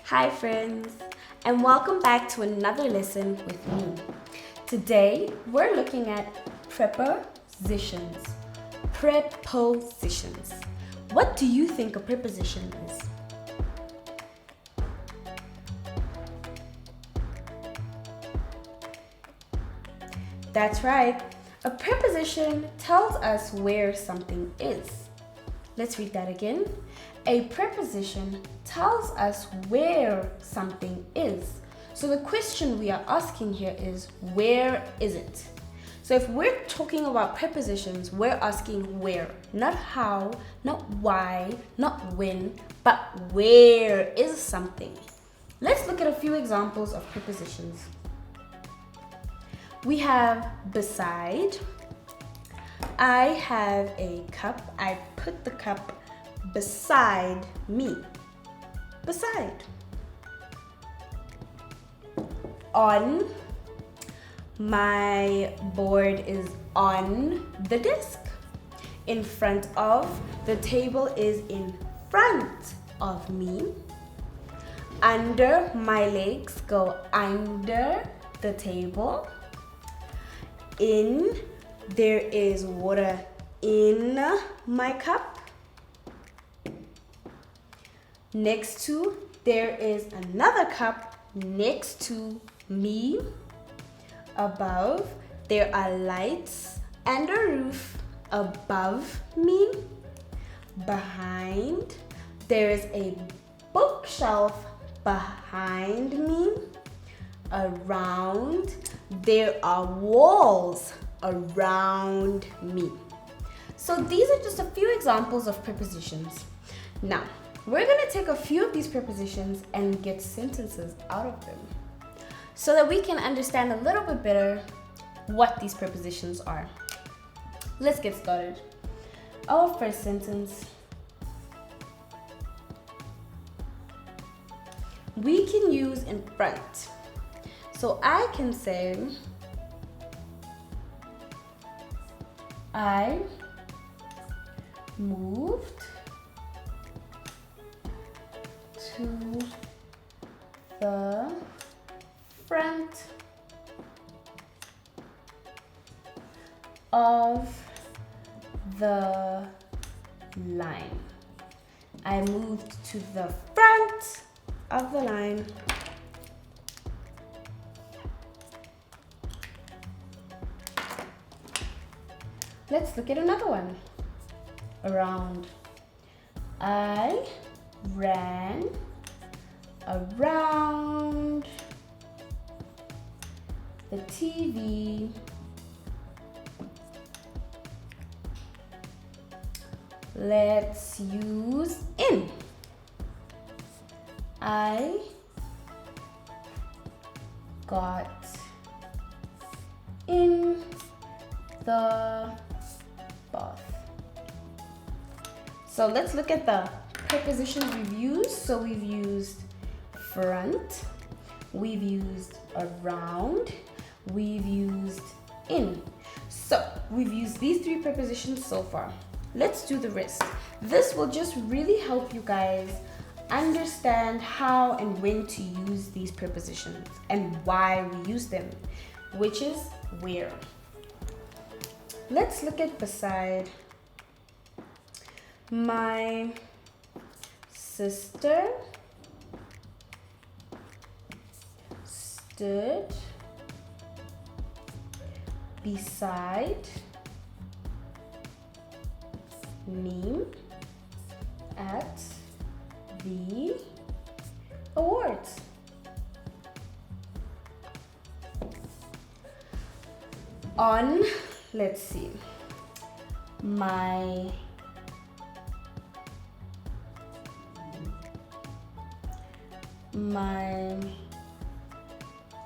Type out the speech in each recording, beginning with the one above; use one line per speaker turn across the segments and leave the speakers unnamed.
Hi friends, and welcome back to another lesson with me. Today, we're looking at prepositions. Prepositions. What do you think a preposition is? That's right. A preposition tells us where something is. Let's read that again. A preposition tells us where something is. So the question we are asking here is, where is it? So if we're talking about prepositions, we're asking where, not how, not why, not when, but where is something? Let's look at a few examples of prepositions. We have beside. I have a cup. I put the cup beside me. Beside. On. My board is on the desk. In front of. The table is in front of me. Under. My legs go under the table. In. There is water in my cup. Next to, there is another cup next to me. Above, there are lights and a roof above me. Behind, there is a bookshelf behind me. Around, there are walls around me. So these are just a few examples of prepositions. Now, we're going to take a few of these prepositions and get sentences out of them so that we can understand a little bit better what these prepositions are. Let's get started. Our first sentence. We can use in front. So I can say, I moved to the front of the line. I moved to the front of the line. Let's look at another one. Around. I ran around the TV. Let's use in. I got in the bath. So let's look at the prepositions we've used. So we've used front, we've used around, we've used in. So we've used these three prepositions so far. Let's do the rest. This will just really help you guys understand how and when to use these prepositions and why we use them, which is where. Let's look at beside. My sister stood beside me at the awards. On, let's see, my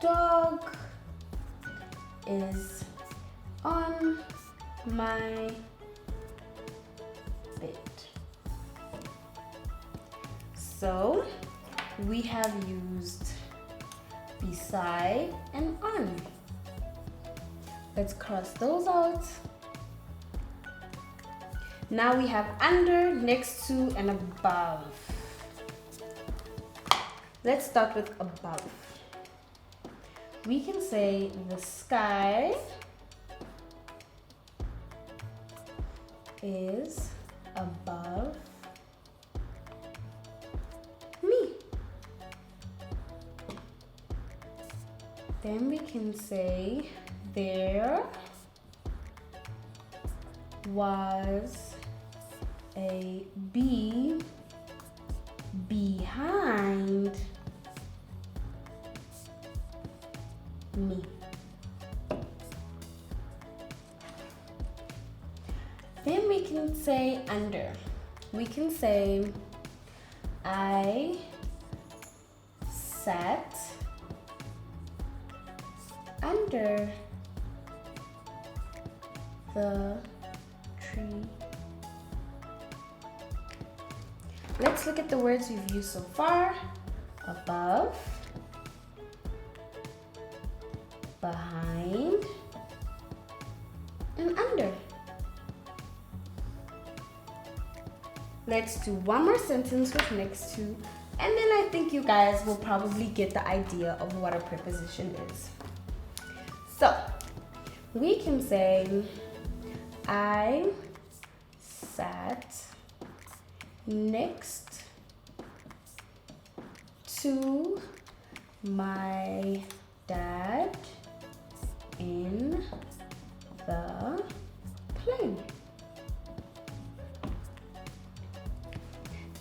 dog is on my bed. So we have used beside and on. Let's cross those out. Now we have under, next to, and above. Let's start with above. We can say the sky is above me. Then we can say there was a bee behind me. Then we can say under. We can say I sat under the tree. Let's look at the words we've used so far. Above, behind, and under. Let's do one more sentence with next to, and then I think you guys will probably get the idea of what a preposition is. So, we can say, I sat next to my dad in the plane.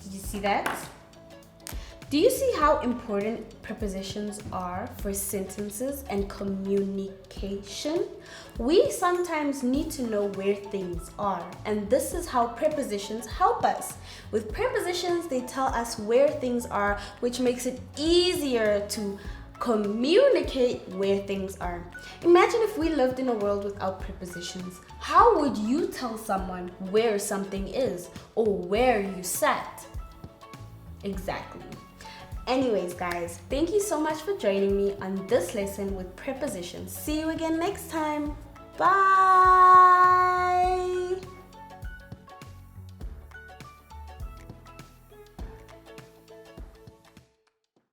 Did you see that? Do you see how important prepositions are for sentences and communication? We sometimes need to know where things are, and this is how prepositions help us. With prepositions, they tell us where things are, which makes it easier to communicate where things are. Imagine if we lived in a world without prepositions. How would you tell someone where something is or where you sat? Exactly. Anyways, guys, thank you so much for joining me on this lesson with prepositions. See you again next time. Bye!